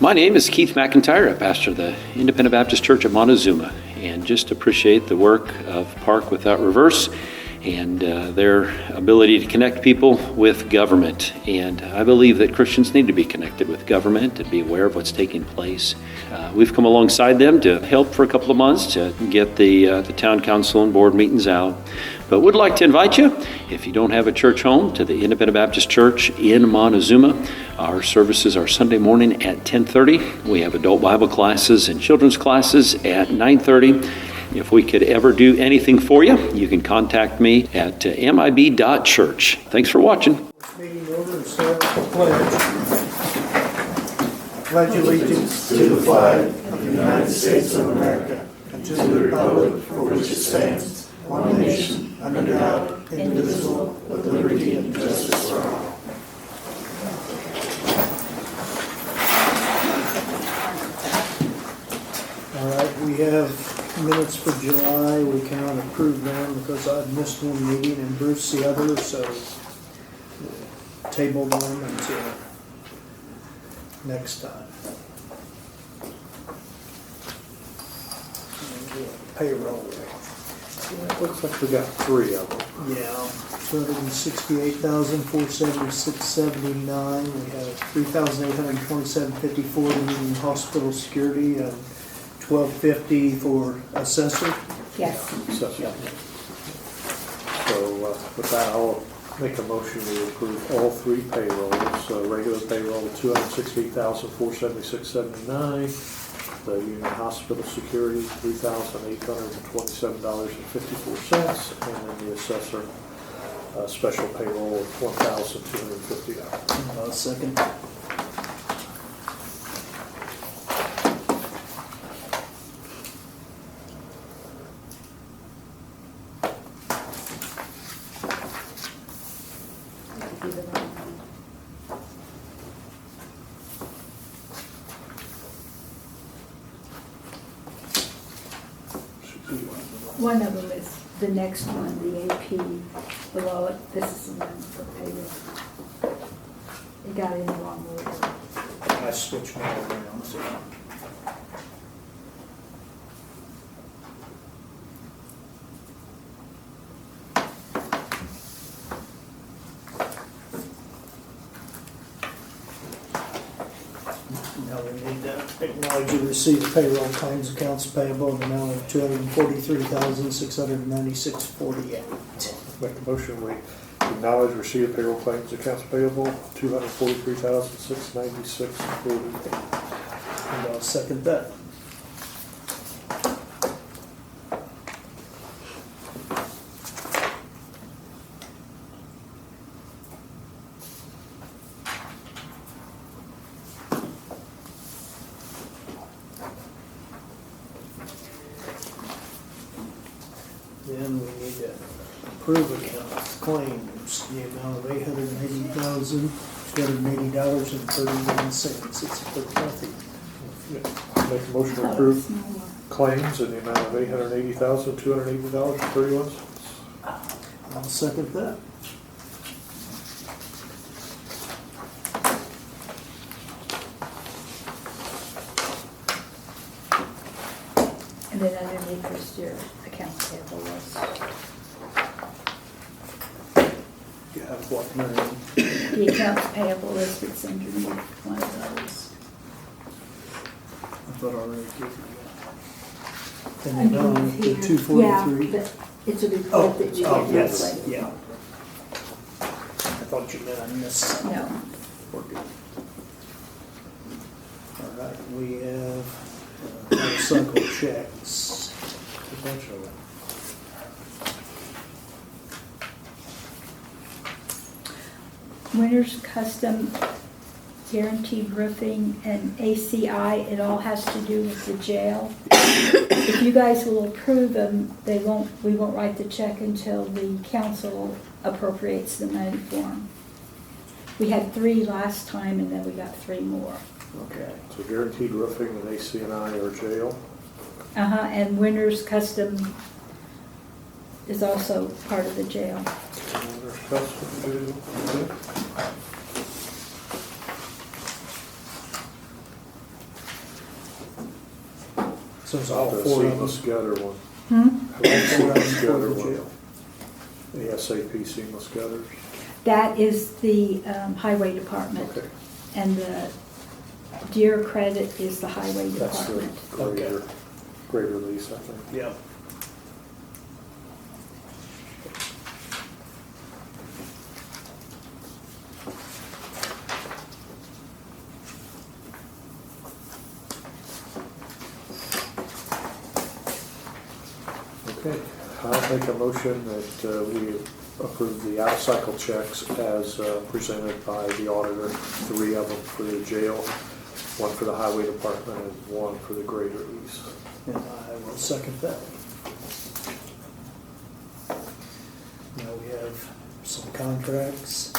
My name is Keith McIntyre. I pastor the Independent Baptist Church of Montezuma, and just appreciate the work of Park Without Reverse and their ability to connect people with government. And I believe that Christians need to be connected with government and be aware of what's taking place. We've come alongside them to help for a couple of months to get the town council and board meetings out. But would like to invite you, if you don't have a church home, to the Independent Baptist Church in Montezuma. Our services are Sunday morning at 10:30. We have adult Bible classes and children's classes at 9:30. If we could ever do anything for you, you can contact me at mib.church. Thanks for watching. Meeting order and start with the pledge. Pledge allegiance to the flag of the United States of America and to the republic for which it stands, one nation, under God, indivisible, with liberty and justice for all. All right, we have minutes for July. We cannot approve them because I missed one meeting and Bruce the other, so we'll table them until next time. Payroll. It looks like we got three of them. Yeah, $268,476.79. We have $3,827.54 in hospital security and $1,250 for assessor. Yes. So with that, I'll make a motion to approve all three payrolls. Regular payroll, $268,476.79. The Union Hospital Security, $3,827.54, and then the assessor special payroll of $1,250. Second. One of them is the next one, the AP below it. This is the one for payroll. It got in the wrong order. I switched mine around, so. Now we need to acknowledge you receive payroll claims accounts payable in the amount of $243,696.48. Make a motion, we acknowledge receipt of payroll claims accounts payable, $243,696.48. And I'll second that. Then we need to approve accounts, claims, the amount of $880,280.31. It's pretty healthy. Make a motion to approve claims in the amount of $880,280.31. I'll second that. And then underneath is your accounts payable list. You have what, Mary? The accounts payable list is underneath one of those. I thought I already gave you that. And then Underneath the here. 243. Yeah, but it's a Oh, report that you oh, get yes, monthly. yeah. I thought you meant I missed something. No. We're good. All right, we have motorcycle checks. A bunch of them. Winners Custom, Guaranteed Roofing, and ACI, it all has to do with the jail. If you guys will approve them, we won't write the check until the council appropriates the money for them. We had 3 last time, and then we got 3 more. Okay, so Guaranteed Roofing and AC&I are jail. And Winners Custom is also part of the jail. There's custom jail. So it's Not all the four of seamless them. gutter one. Hmm? How about the Four of them seamless for gutter the one? jail. The SAP seamless gutters? That is the highway department. Okay, And the Deer Credit is the highway that's the department. greater lease, I think. Yeah. Okay, I'll make a motion that we approve the out-of-cycle checks as presented by the auditor, 3 of them for the jail, 1 for the highway department, and 1 for the greater lease. And I will second that. Now we have some contracts.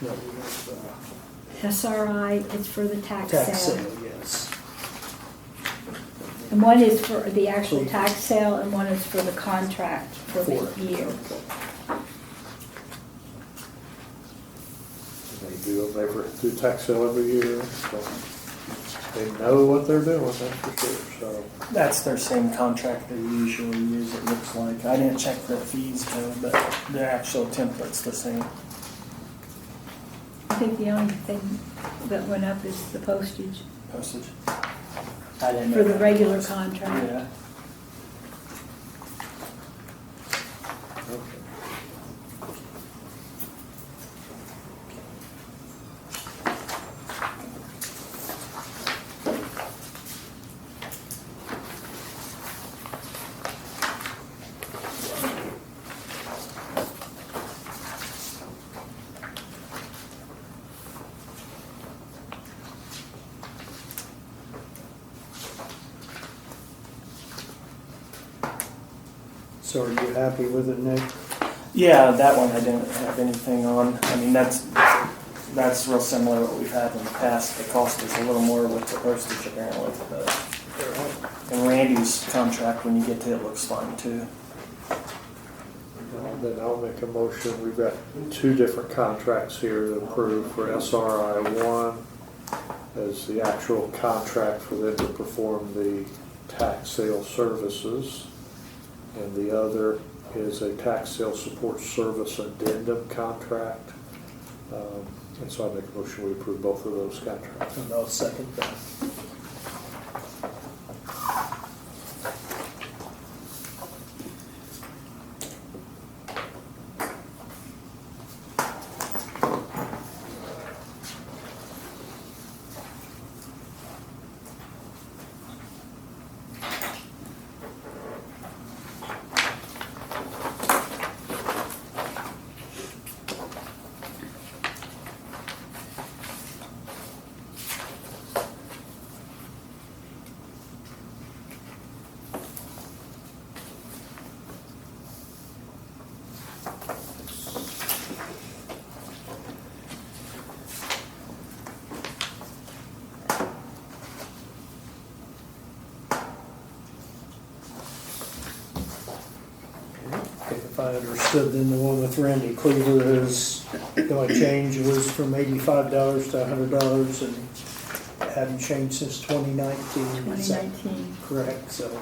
No, we have SRI, it's for the tax tax sale. sale, yes. And one is for the actual tax sale and one is for the contract for the year. They do tax sale every year, so they know what they're doing, that's for sure, so. That's their same contract they usually use, it looks like. I didn't check the fees though, but the actual template's the same. I think the only thing that went up is the postage Postage. I didn't know for the that regular was. contract. Yeah. Okay. So are you happy with it, Nick? Yeah, that one I didn't have anything on. I mean, that's real similar to what we've had in the past. The cost is a little more with the postage apparently. But, and Randy's contract, when you get to it, looks fine too. Then I'll make a motion, we've got 2 different contracts here to approve for SRI. One is the actual contract for them to perform the tax sale services, and the other is a tax sale support service addendum contract. And so I make a motion, we approve both of those contracts. And I'll second that. If I understood, then the one with Randy Cleaver is, the only change was from $85 to $100 and hadn't changed since 2019. Is that 2019. correct? So,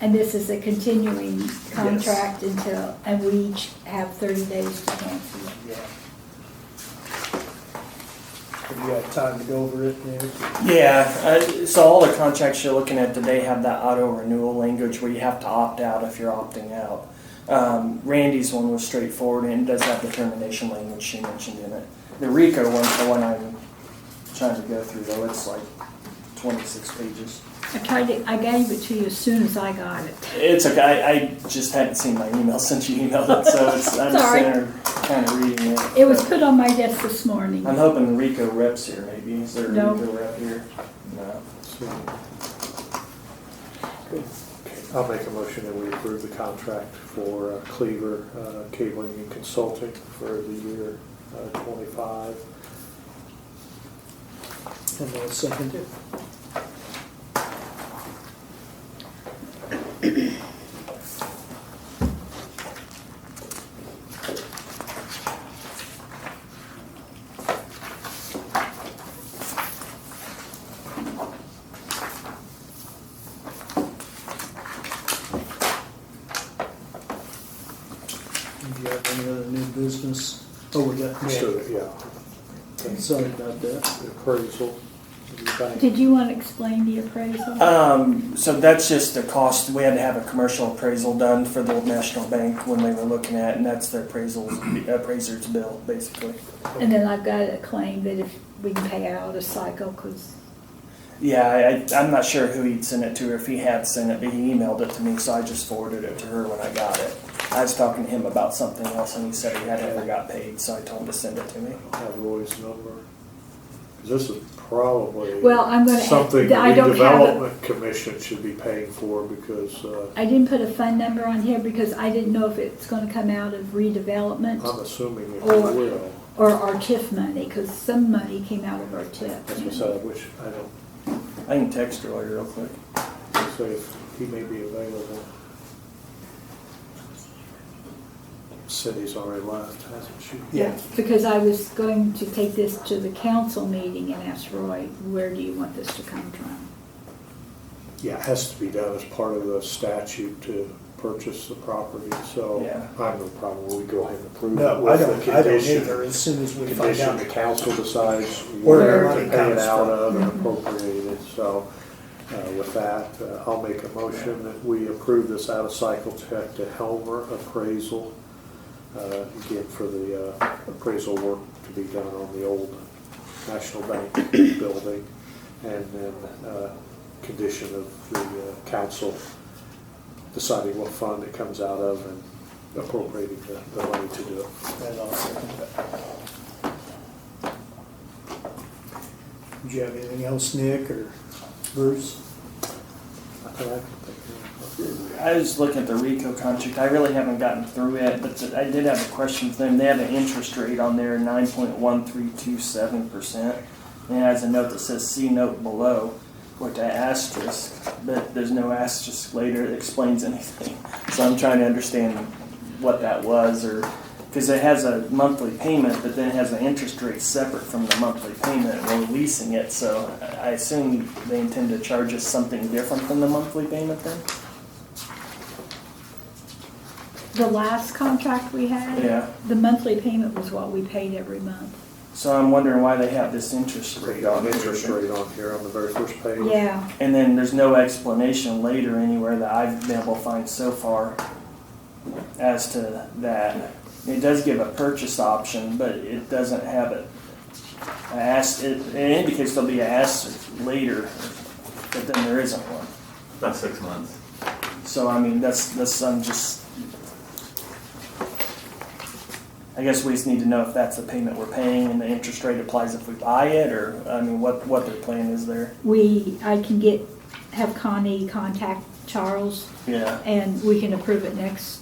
And this is a continuing contract until, and we each have 30 days to cancel it. yeah. Have you had time to go over it, Nick? Yeah, so all the contracts you're looking at today have that auto renewal language where you have to opt out if you're opting out. Randy's one was straightforward and does have the termination language she mentioned in it. The RICO one's the one I'm trying to go through though, it's like 26 pages. I gave it to you as soon as I got it. It's okay, I just hadn't seen my email since you emailed it, so I'm just Sorry. sitting there kind of reading it. It was put on my desk this morning. I'm hoping the RICO rep's here maybe, is there a No. RICO rep here? No. So, I'll make a motion that we approve the contract for Cleaver Cabling and Consulting for the year 25. And I'll second it. So, yeah, Sorry about that. the appraisal. Did you want to explain the appraisal? So that's just the cost. We had to have a commercial appraisal done for the Old National Bank when they were looking at, and that's the appraiser's bill, basically. And then I've got a claim that if we can pay out a cycle, because Yeah, I'm not sure who he'd sent it to, or if he had sent it, but he emailed it to me, so I just forwarded it to her when I got it. I was talking to him about something else, and he said he had never got paid, so I told him to send it to me. Have Roy's number. 'Cause this is probably Well, I'm gonna- something the I don't have it. redevelopment commission should be paying for because, I didn't put a fund number on here because I didn't know if it's gonna come out of redevelopment I'm assuming it Or- will. or our TIF money, because some money came out of our TIF. That's what I said, which I don't I can text her real quick. say if he may be available. Cindy's already left, hasn't she? Yeah. Because I was going to take this to the council meeting and ask Roy, where do you want this to come from? Yeah, it has to be done as part of the statute to purchase the property, so Yeah. I have no problem. We go ahead and approve it No, with I the don't condition. either, as soon as we find Condition out. the council decides Where where the to money pay it comes out from. of and appropriate it. So with that, I'll make a motion that we approve this out-of-cycle check to Helmer Appraisal, again, for the appraisal work to be done on the old National Bank building, and then condition of the council deciding what fund it comes out of and appropriating the money to do it. And I'll second that. Do you have anything else, Nick or Bruce? I think I can think of it. I was looking at the RICO contract. I really haven't gotten through it, but I did have a question for them. They have an interest rate on there, 9.1327%. And it has a note that says C note below, with an asterisk, but there's no asterisk later that explains anything. So I'm trying to understand what that was, or because it has a monthly payment, but then it has an interest rate separate from the monthly payment. We're leasing it, so I assume they intend to charge us something different than the monthly payment then? The last contract we had? Yeah. The monthly payment was what we paid every month. So I'm wondering why they have this interest They rate got on an it. interest rate on here on the very first page. Yeah, And then there's no explanation later anywhere that I've been able to find so far as to that. It does give a purchase option, but it doesn't have it. It indicates there'll be an asterisk later, but then there isn't one. About 6 months. So I mean, that's I'm just. I guess we just need to know if that's the payment we're paying and the interest rate applies if we buy it, or I mean, what their plan is there. I can have Connie contact Charles Yeah. and we can approve it next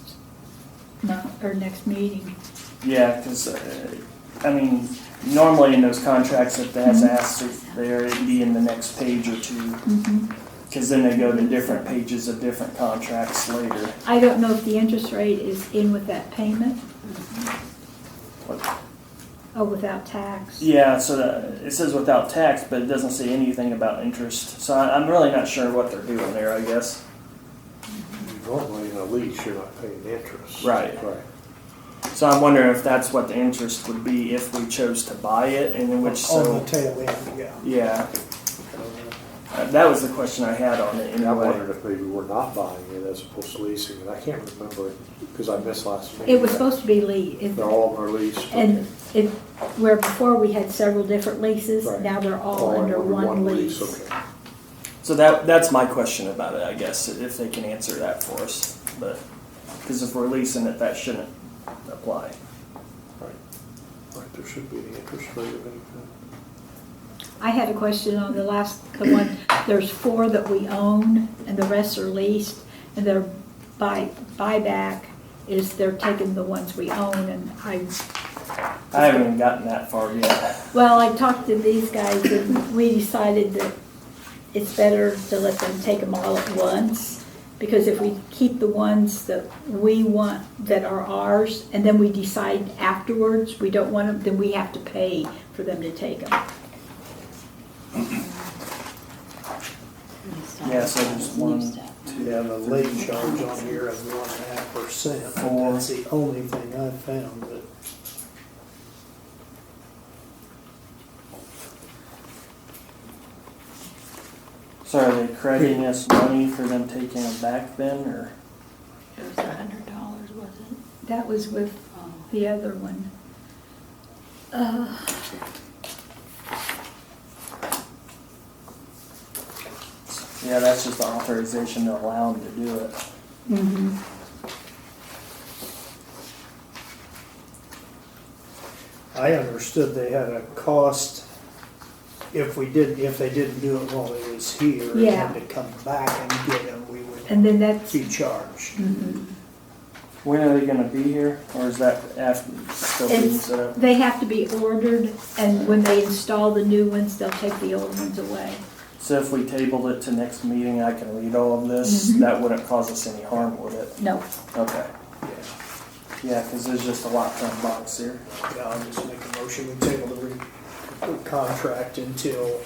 month or next meeting. Yeah, because I mean, normally in those contracts, if that has asterisk there, it'd be in the next page or two. Because then they go to different pages of different contracts later. I don't know if the interest rate is in with that payment. Oh, without tax. Yeah, so it says without tax, but it doesn't say anything about interest. So I'm really not sure what they're doing there, I guess. Normally in a lease, you're not paying interest. Right. Right. So I'm wondering if that's what the interest would be if we chose to buy it, and in which On so the tail end, yeah. yeah. That was the question I had on it And I anyway. wondered if maybe we're not buying it as opposed to leasing it. I can't remember it because I missed last meeting. It was supposed to be leased. They're all on our lease. And where before we had several different leases, Right. now they're all under one lease. Okay. So that's my question about it, I guess, if they can answer that for us. But because if we're leasing it, that shouldn't apply. Right. Right, there should be an interest rate of any kind. I had a question on the last one. There's 4 that we own and the rest are leased, and their buyback is they're taking the ones we own, and I haven't even gotten that far yet. well, I talked to these guys and we decided that it's better to let them take them all at once, because if we keep the ones that we want that are ours and then we decide afterwards we don't want them, then we have to pay for them to take them. Yeah, so there's 1, 2, Yeah, the late charge on here of 1.5%. Four. That's the only thing I've found, but So are they crediting us money for them taking them back then, or? It was $100, wasn't it? That was with the other one. Yeah, that's just the authorization to allow them to do it. Mm-hmm. I understood they had a cost if they didn't do it while he was here. And Yeah. had to come back and get them, we would And then that's, be charged. mhm. When are they gonna be here, or is that after, still being It's- set up? They have to be ordered, and when they install the new ones, they'll take the old ones away. So if we tabled it to next meeting, I can read all of this, Mhm. that wouldn't cause us any harm, would it? No, Okay, Yeah. yeah, cause there's just a lot to unbox here. Yeah, I'll just make a motion, we table the contract until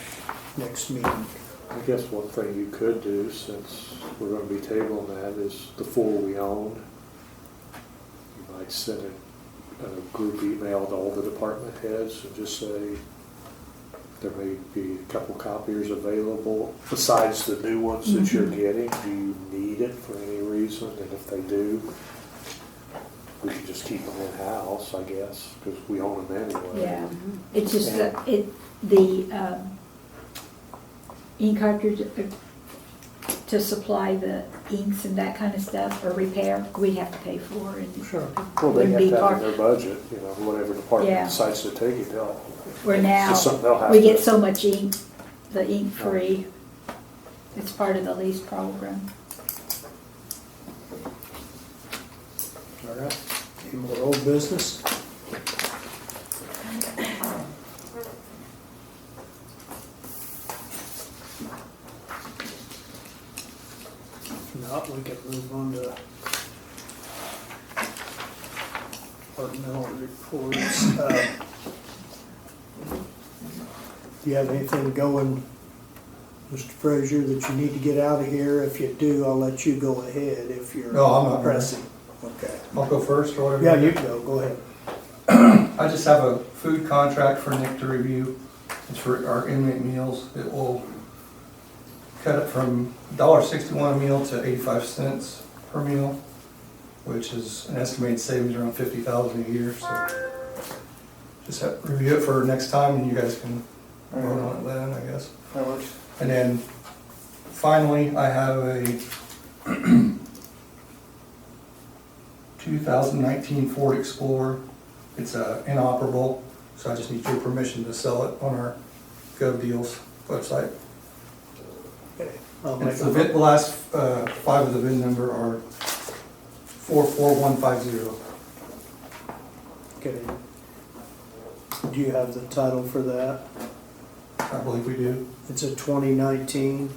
next meeting. I guess one thing you could do, since we're gonna be tabling that, is the four we own. You might send a group email to all the department heads and just say, there may be a couple copiers available besides the new ones that you're getting. Do you need it for any reason? And if they do, we can just keep them in-house, I guess, because we own them anyway. yeah. It's just that the ink cartridge to supply the inks and that kind of stuff, or repair, we have to pay for, and Sure. Well, they Wouldn't have be to have part- in their budget, whatever department Yeah. decides to take it, they'll. we're now, It's something they'll have we to- get so much ink, the ink free. It's part of the lease program. All right, any more old business? If not, we can move on to departmental reports. Do you have anything going, Mr. Frazier, that you need to get out of here? If you do, I'll let you go ahead if you're No, I'm not. pressing. Okay. I'll go first or whatever. Yeah, you can go ahead. I just have a food contract for Nick to review. It's for our inmate meals. It will cut it from $1.61 a meal to 85 cents per meal, which is an estimated savings around $50,000 a year. So just review it for next time, and you guys can vote on it then, I guess. That works. And then finally, I have a 2019 Ford Explorer. It's inoperable, so I just need your permission to sell it on our GovDeals website. Okay. I'll And make it's a the last 5 of the VIN number are 44150. Okay. Do you have the title for that? I believe we do. It's a 2019.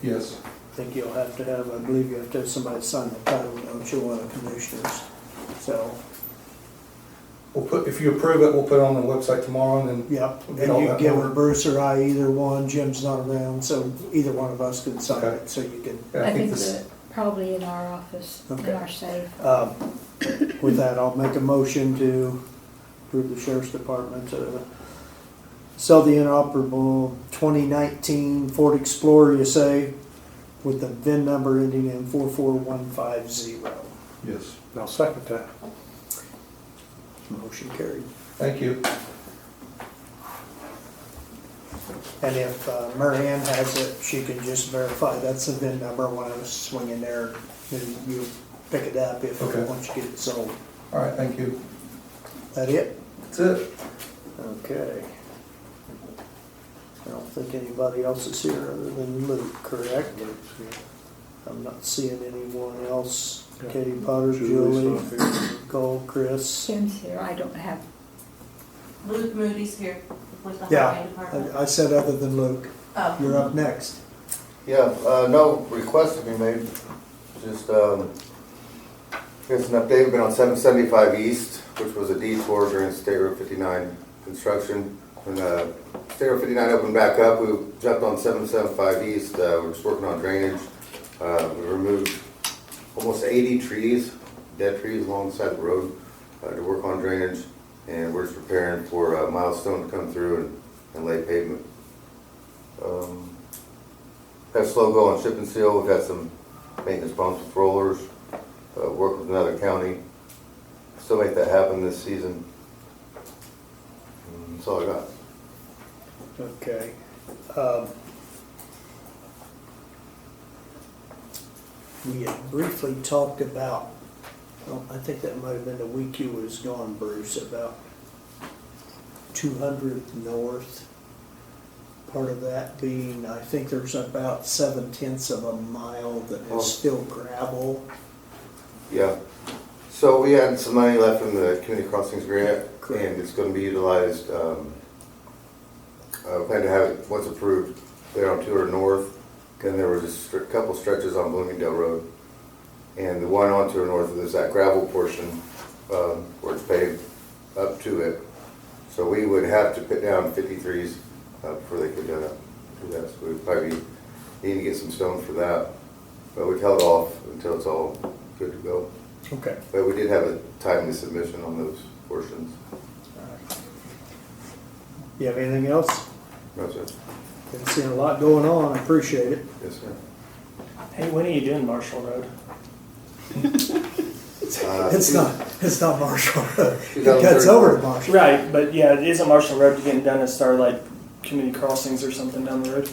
Yes. I think you'll have to have, I believe you have to have somebody sign the title, don't you, one of the commissioners? So, We'll put, if you approve it, we'll put it on the website tomorrow, and then yep. We'll And get all you that give number. Bruce or I either one. Jim's not around, so either one of us can sign Okay. it, so you can. yeah, I think this. that probably in our office, in Okay. our safe. With that, I'll make a motion to approve the sheriff's department to sell the inoperable 2019 Ford Explorer, you say, with the VIN number ending in 44150. Yes. I'll second that. Motion carried. Thank you. And if Mary Ann has it, she can just verify that's the VIN number when I was swinging there, then you pick it up if, Okay. once you get it sold. All right, thank you. That it? That's it. Okay. I don't think anybody else is here other than Luke, correct? I'm not seeing anyone else. Yeah. Katie Potter, Julie's Julie, not here. Nicole, Chris. Tim's here, I don't have, Luke Moody's here with the Yeah, highway department. I said other than Luke. Oh. You're up next. Yeah, no request to be made, just, here's an update, we've been on 775 East, which was a detour during State Road 59 construction. When State Road 59 opened back up, we jumped on 775 East, we're just working on drainage. We removed almost 80 trees, dead trees alongside the road to work on drainage, and we're just preparing for a milestone to come through and lay pavement. have slow go on chip and seal. We've had some maintenance problems with rollers. Work with another county. Still make that happen this season. That's all I got. Okay. We had briefly talked about, well, I think that might have been the week you was gone, Bruce, about 200 north. Part of that being, I think there's about 7/10 of a mile that is still gravel. Yeah. So we had some money left from the community crossings grant, Correct. and it's going to be utilized. Plan to have it once approved there on 200 North. Then there was a couple stretches on Bloomingdale Road, and the one on 200 North is that gravel portion where it's paved up to it. So we would have to put down 53s before they could do that. So we'd probably need to get some stone for that, but we've held off until it's all good to go. Okay. But we did have a timely submission on those portions. You have anything else? No, sir. Been seeing a lot going on, I appreciate it. Yes, sir. Hey, when are you doing Marshall Road? It's not Marshall Road. It 2030. cuts over to Marshall. Right, but yeah, isn't Marshall Road getting done as far like community crossings or something down the road?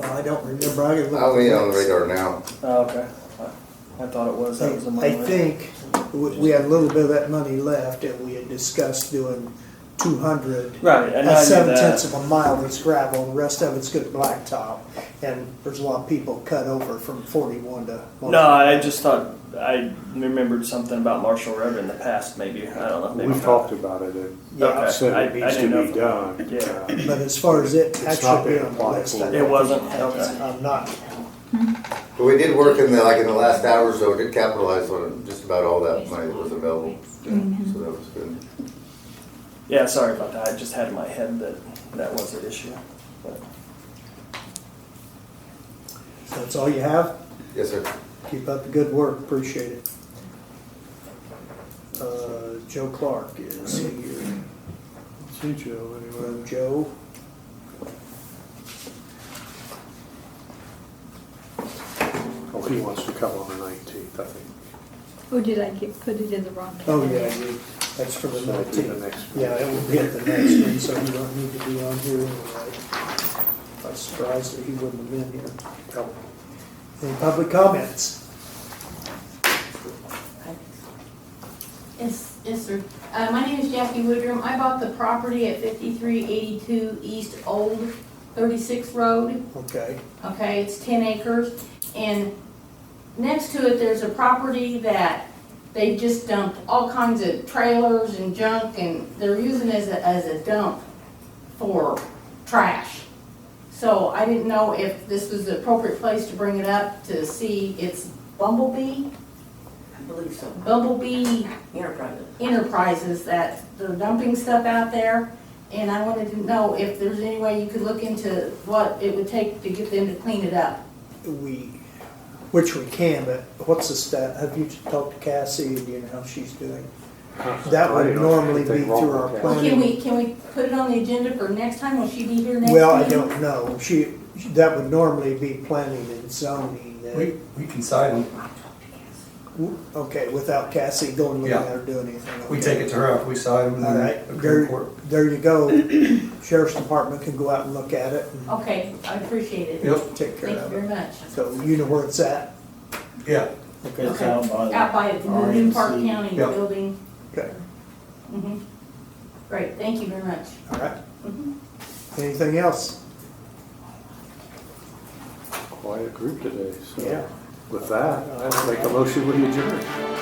I don't remember. I can look. I'll be on the radar now. Oh, okay. I thought it was. That was a I money. think we had a little bit of that money left, and we had discussed doing 200. Right, and I That's knew 7/10 that. of a mile that's gravel, and the rest of it's good blacktop. And there's a lot of people cut over from 41 to. No, I just thought I remembered something about Marshall Road in the past. Maybe I don't know. Maybe We've not. talked about it and Yeah, said I it needs to didn't know be if- done. Yeah. but as far as it It's not actually being been on the applied list, for. I It don't wasn't? think it has. Okay. I'm not. But we did work in the last hour or so. We did capitalize on just about all that money that was available. So that was good. Yeah, sorry about that. I just had in my head that that was an issue. But So that's all you have? Yes, sir. Keep up the good work, appreciate it. Joe Clark is here. See Joe anyway. Joe? Oh, he wants to come on the 19th, I think. Oh, did I put it in the wrong Oh, calendar? yeah, that's for the So it'll be the 19th. next Yeah, it will be at the next one, so you don't need to be on here anyway. I was surprised that he wouldn't have been here. Oh, Any public comments? Yes, sir. My name is Jackie Woodrum. I bought the property at 5382 East Old 36th Road. Okay, Okay, it's 10 acres. And next to it, there's a property that they just dumped all kinds of trailers and junk, and they're using it as a dump for trash. So I didn't know if this was the appropriate place to bring it up to see it's Bumblebee I believe so. Bumblebee Enterprise. Enterprises that they're dumping stuff out there. And I wanted to know if there's any way you could look into what it would take to get them to clean it up. which we can, but what's the stat? Have you talked to Cassie? Do you know how she's doing? That would normally be through our planning. Can we put it on the agenda for next time? Will she be here next Well, I meeting? don't know. That would normally be planning and zoning. We can sign them. Okay, without Cassie going looking Yeah. at her doing anything. We okay. take it to her after we sign them. All and right, then there, court. there you go. Sheriff's Department can go out and look at it and Okay, I appreciate it. Yep. take care Thank you of very it. much. So you know where it's at? Yeah. Okay. It's out by the Out by the new Parke RMC. County Yep. building. Okay, Mhm. Great, thank you very much. all right. Mhm. Anything else? quiet group today, so. Yeah. With that, I'll make a motion, we adjourn.